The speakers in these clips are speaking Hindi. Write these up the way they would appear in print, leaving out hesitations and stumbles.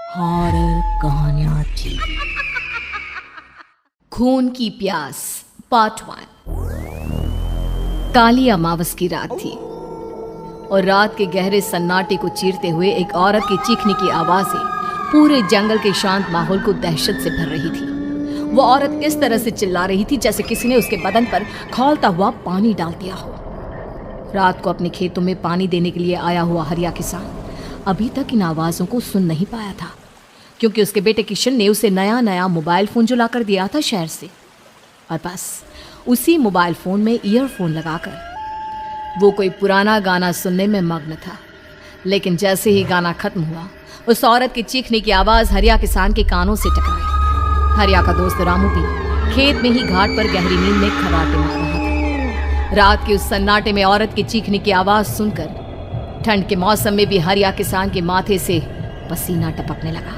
हॉरर कहानियां थी। खून की प्यास पार्ट 1। काली अमावस की रात थी और रात के गहरे सन्नाटे को चीरते हुए एक औरत की चीखने की आवाजें पूरे जंगल के शांत माहौल को दहशत से भर रही थी। वो औरत इस तरह से चिल्ला रही थी जैसे किसी ने उसके बदन पर खौलता हुआ पानी डाल दिया हो। रात को अपने खेतों में पानी देने के लिए आया हुआ हरिया किसान अभी तक इन आवाज़ों को सुन नहीं पाया था, क्योंकि उसके बेटे किशन ने उसे नया नया मोबाइल फ़ोन जो लाकर दिया था शहर से, और बस उसी मोबाइल फ़ोन में ईयरफोन लगाकर वो कोई पुराना गाना सुनने में मग्न था। लेकिन जैसे ही गाना खत्म हुआ, उस औरत की चीखने की आवाज़ हरिया किसान के कानों से टकराई। हरिया का दोस्त रामू भी खेत में ही घाट पर गहरी नींद में खर्राटे मार रहा था। रात के उस सन्नाटे में औरत की चीखने की आवाज़ सुनकर ठंड के मौसम में भी हरिया किसान के माथे से पसीना टपकने लगा।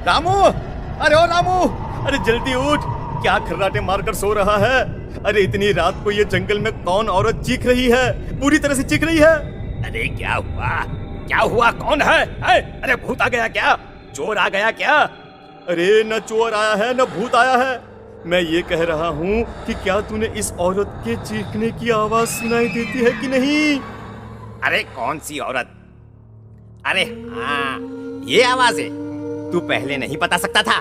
रामू, अरे ओ रामू, अरे जल्दी उठ, क्या खर्राटे मारकर सो रहा है? अरे इतनी रात को ये जंगल में कौन औरत चीख रही है? पूरी तरह से चीख रही है। अरे क्या हुआ? क्या हुआ? कौन है? अरे भूत आ गया क्या? चोर आ गया क्या? अरे न चोर आया है न भूत आया है। मैं ये कह रहा हूँ कि क्या तूने इस औरत के चीखने की आवाज सुनाई देती है कि नहीं? अरे कौन सी औरत? अरे हाँ, ये आवाज है। तू पहले नहीं बता सकता था?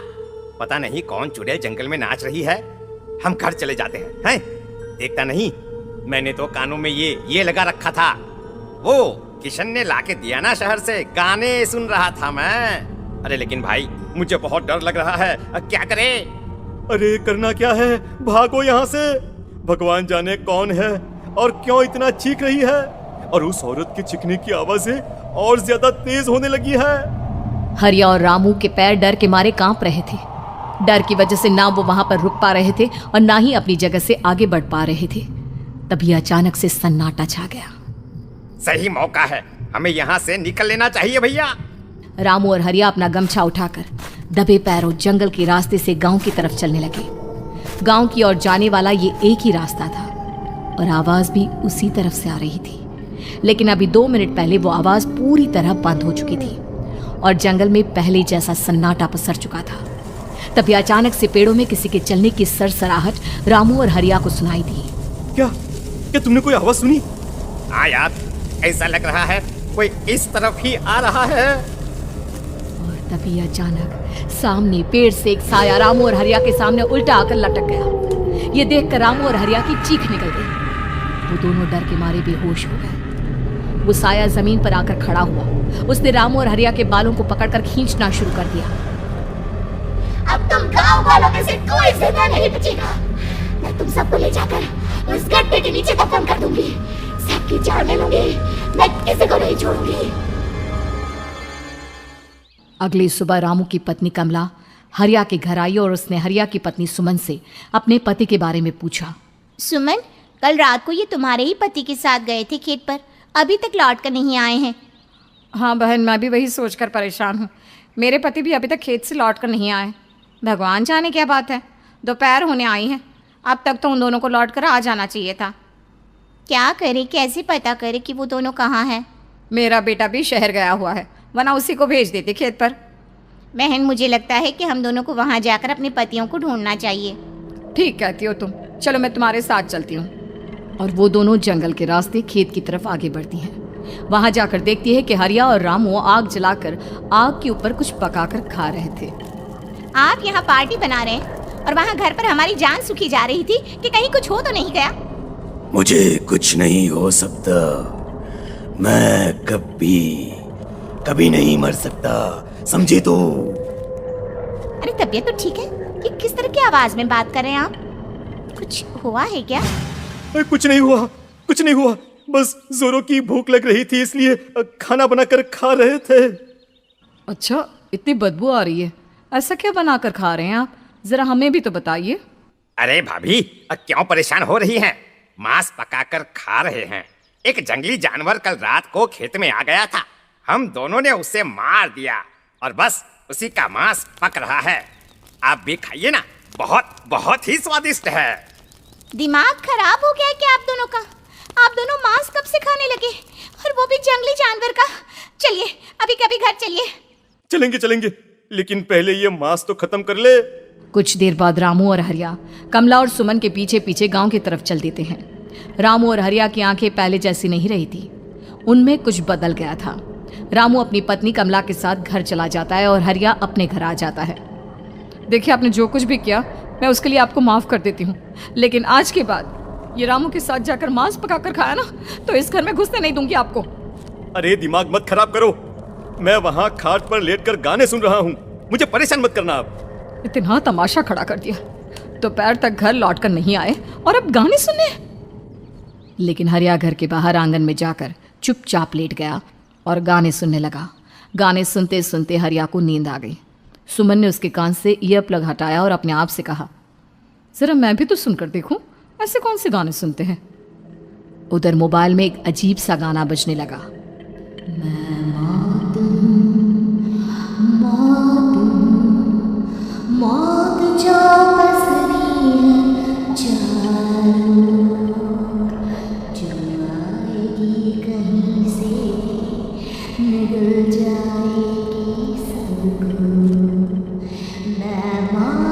पता नहीं कौन चुड़ैल जंगल में नाच रही है। हम घर चले जाते हैं? देखता नहीं, मैंने तो कानों में ये लगा रखा था। वो किशन ने लाके दिया ना शहर से, गाने सुन रहा था मैं। अरे लेकिन भाई, मुझे बहुत डर लग रहा है। अब क्या करे? अरे करना क्या है, भागो यहाँ से। भगवान जाने कौन है और क्यों इतना चीख रही है, और उस औरत की चीखने की आवाजें और ज्यादा तेज होने लगी है। हरिया और रामू के पैर डर के मारे कांप रहे थे। डर की वजह से ना वो वहां पर रुक पा रहे थे और ना ही अपनी जगह से आगे बढ़ पा रहे थे। तभी अचानक से सन्नाटा छा गया। सही मौका है, हमें यहाँ से निकल लेना चाहिए भैया। रामू और हरिया अपना गमछा उठाकर दबे पैरों जंगल के रास्ते से गांव की तरफ चलने लगे। गांव की ओर जाने वाला ये एक ही रास्ता था और आवाज भी उसी तरफ से आ रही थी। लेकिन अभी 2 मिनट पहले वो आवाज पूरी तरह बंद हो चुकी थी और जंगल में पहले जैसा सन्नाटा पसर चुका था। तभी अचानक से पेड़ों में किसी के चलने की सरसराहट रामू और हरिया को सुनाई दी। क्या तुमने कोई आवाज सुनी? हाँ यार, ऐसा लग रहा है कोई इस तरफ ही आ रहा है। और तभी अचानक सामने पेड़ से एक साया रामू और हरिया के सामने उल्टा आकर लटक गया। ये देखकर रामू और हरिया की चीख निकल गई। वो दोनों डर के मारे बेहोश हो गए। वो साया जमीन पर आकर खड़ा हुआ। उसने रामू और हरिया के बालों को पकड़कर खींचना शुरू कर दिया। अब तुम गांव वालों में से कोई जिंदा नहीं बचेगा। मैं तुम सबको ले जाकर उस गड्ढे के नीचे दफन कर दूंगी। सबकी जान ले लूंगी, मैं किसी को नहीं छोड़ूंगी। अगली सुबह रामू की पत्नी कमला हरिया के घर आई और उसने हरिया की पत्नी सुमन से अपने पति के बारे में पूछा। सुमन, कल रात को ये तुम्हारे ही पति के साथ गए थे खेत पर, अभी तक लौट कर नहीं आए हैं। हाँ बहन, मैं भी वही सोचकर परेशान हूँ। मेरे पति भी अभी तक खेत से लौट कर नहीं आए। भगवान जाने क्या बात है, दोपहर होने आई है। अब तक तो उन दोनों को लौट कर आ जाना चाहिए था। क्या करे, कैसे पता करे कि वो दोनों कहाँ हैं? मेरा बेटा भी शहर गया हुआ है, वरना उसी को भेज देते खेत पर। बहन, मुझे लगता है कि हम दोनों को वहाँ जाकर अपने पतियों को ढूंढना चाहिए। ठीक कहती हो तुम, चलो मैं तुम्हारे साथ चलती हूँ। और वो दोनों जंगल के रास्ते खेत की तरफ आगे बढ़ती हैं। वहां जाकर देखती है कि हरिया और रामू आग जलाकर आग के ऊपर कुछ पकाकर खा रहे थे। आप यहाँ पार्टी बना रहे हैं और वहाँ घर पर हमारी जान सुखी जा रही थी कि कहीं कुछ हो तो नहीं गया? मुझे कुछ नहीं हो सकता, मैं कभी नहीं मर सकता, समझे तो? अरे तबीयत तो ठीक है, ये किस तरह की आवाज में बात कर रहे हैं आप? कुछ हुआ है क्या? कुछ नहीं हुआ, बस जोरों की भूख लग रही थी, इसलिए खाना बनाकर खा रहे थे। अच्छा, इतनी बदबू आ रही है, ऐसा क्या बनाकर खा रहे हैं आप? जरा हमें भी तो बताइए। अरे भाभी, क्यों परेशान हो रही हैं? मांस पकाकर खा रहे हैं। एक जंगली जानवर कल रात को खेत में आ गया था, हम दोनों ने उसे मार दिया और बस उसी का मांस पक रहा है। आप भी खाइए ना, बहुत ही स्वादिष्ट है। दिमाग खराब हो गया है क्या आप दोनों का? आप दोनों मांस कब से खाने लगे, और वो भी जंगली जानवर का? चलिए अभी कभी घर चलिए। चलेंगे, लेकिन पहले ये मांस तो खत्म कर ले। कुछ देर बाद रामू और हरिया कमला और सुमन के पीछे पीछे गांव की तरफ चल देते हैं। रामू और हरिया की आंखें पहले जैसी नहीं रही थी, उनमें कुछ बदल गया था। रामू अपनी पत्नी कमला के साथ घर चला जाता है और हरिया अपने घर आ जाता है। देखिए, आपने जो कुछ भी किया मैं उसके लिए आपको माफ कर देती हूँ, लेकिन आज के बाद ये रामू के साथ जाकर मांस पकाकर खाया ना, तो इस घर में घुसने नहीं दूंगी आपको। अरे दिमाग मत खराब करो, मैं वहां खाट पर लेटकर गाने सुन रहा हूँ, मुझे परेशान मत करना आप। इतना तमाशा खड़ा कर दिया, दोपहर तक घर लौट कर नहीं आए और अब गाने सुनने। लेकिन हरिया घर के बाहर आंगन में जाकर चुपचाप लेट गया और गाने सुनने लगा। गाने सुनते सुनते हरिया को नींद आ गई। सुमन ने उसके कान से ईयर प्लग हटाया और अपने आप से कहा, जरा मैं भी तो सुनकर देखूं, ऐसे कौन से गाने सुनते हैं। उधर मोबाइल में एक अजीब सा गाना बजने लगा। मौत जो पसरी है चारों, जो आएगी कहीं से निगल जाएगी सबको। मैं मौत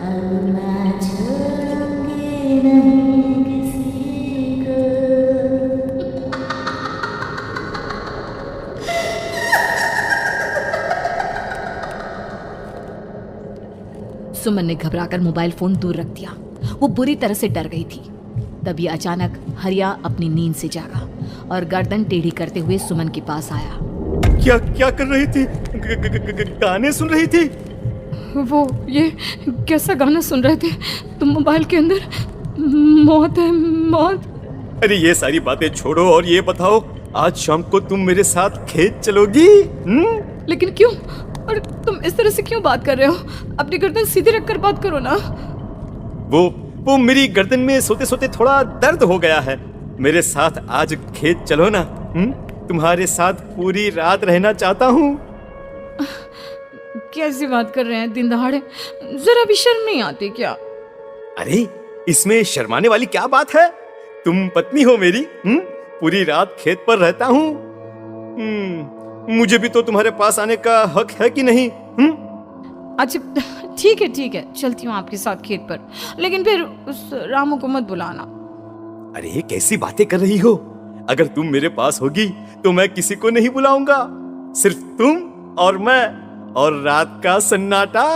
अब मैं छोड़ूंगी नहीं किसी को। सुमन ने घबराकर मोबाइल फोन दूर रख दिया। वो बुरी तरह से डर गई थी। तभी अचानक हरिया अपनी नींद से जागा और गर्दन टेढ़ी करते हुए सुमन के पास आया। क्या क्या कर रही थी? गाने सुन रही थी? वो ये कैसा गाना सुन रहे थे तुम मोबाइल के अंदर? मौत है, मौत। अरे ये सारी बातें छोड़ो और ये बताओ, आज शाम को तुम मेरे साथ खेत चलोगी? लेकिन क्यों? और तुम इस तरह से क्यों बात कर रहे हो? अपनी गर्दन सीधी रखकर बात करो ना। वो मेरी गर्दन में सोते सोते थोड़ा दर्द हो गया है। मेरे साथ आज खेत चलो ना। तुम्हारे साथ पूरी रात रहना चाहता हूँ। कैसी बात कर रहे हैं दिन दहाड़े? जरा भी शर्म नहीं आती क्या? अरे इसमें शर्माने वाली क्या बात है? तुम पत्नी हो मेरी। पूरी रात खेत पर रहता हूँ। मुझे भी तो तुम्हारे पास आने का हक है कि नहीं? अच्छा ठीक है, चलती हूँ आपके साथ खेत पर, लेकिन फिर उस रामू को मत बुलाना। अरे कैसी बातें कर रही हो? अगर तुम मेरे पास होगी तो मैं किसी को नहीं बुलाऊंगा, सिर्फ तुम और मैं और रात का सन्नाटा।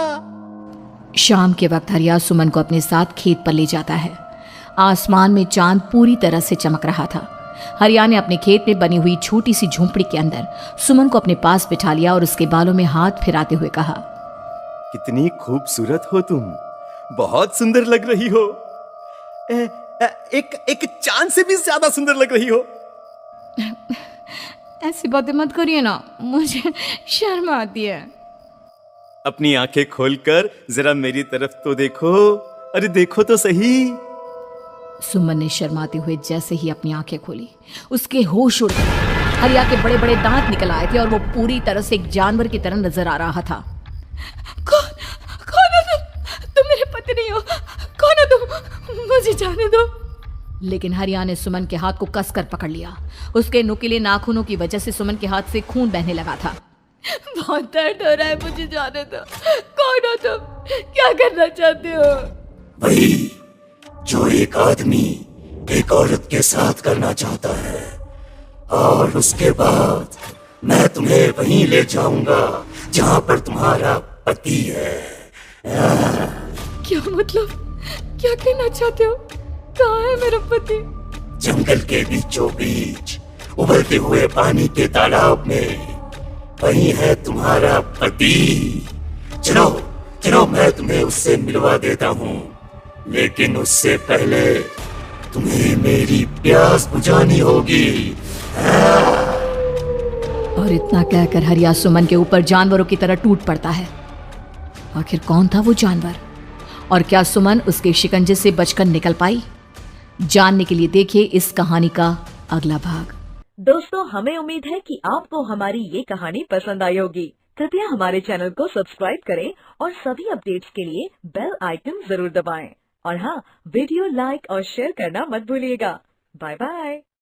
शाम के वक्त हरिया सुमन को अपने साथ खेत पर ले जाता है। आसमान में चांद पूरी तरह से चमक रहा था। हरिया ने अपने खेत में बनी हुई छोटी सी झोंपड़ी के अंदर सुमन को अपने पास बिठा लिया और उसके बालों में हाथ फिराते हुए कहा, कितनी खूबसूरत हो तुम, बहुत सुंदर लग रही हो। एक चांद से भी ज्यादा सुंदर लग रही हो। ऐसी बातें मत करिए ना, मुझे शर्म आती है। अपनी आंखें खोलकर जरा मेरी तरफ तो देखो। अरे देखो तो सही। सुमन ने शर्माते हुए जैसे ही अपनी आंखें खोली, उसके होश उड़ गए। हरिया के बड़े बड़े दांत निकल आए थे और वो पूरी तरह से एक जानवर की तरह नजर आ रहा था। कौन हो तुम मेरे पति नहीं हो। कौन हो तुम? मुझे जाने दो। लेकिन हरिया ने सुमन के हाथ को कसकर पकड़ लिया। उसके नुकीले नाखूनों की वजह से सुमन के हाथ से खून बहने लगा था। बहुत दर्द हो रहा है, मुझे जाने दो। कौन हो तुम? क्या करना चाहते हो? वही जो एक आदमी एक औरत के साथ करना चाहता है, और उसके बाद मैं तुम्हें वहीं ले जाऊंगा जहां पर तुम्हारा पति है। क्या मतलब? क्या कहना चाहते हो? कहाँ है मेरा पति? जंगल के बीचों बीच उबलते हुए पानी के तालाब में, वहीं है तुम्हारा पति। चलो चलो, मैं तुम्हें उससे मिलवा देता हूँ, लेकिन उससे पहले तुम्हें मेरी प्यास बुझानी होगी। और इतना कहकर हरिया सुमन के ऊपर जानवरों की तरह टूट पड़ता है। आखिर कौन था वो जानवर, और क्या सुमन उसके शिकंजे से बचकर निकल पाई? जानने के लिए देखिए इस कहानी का अगला भाग। दोस्तों, हमें उम्मीद है कि आपको हमारी ये कहानी पसंद आई होगी। कृपया हमारे चैनल को सब्सक्राइब करें और सभी अपडेट्स के लिए बेल आइकन जरूर दबाएं। और हाँ, वीडियो लाइक और शेयर करना मत भूलिएगा। Bye bye.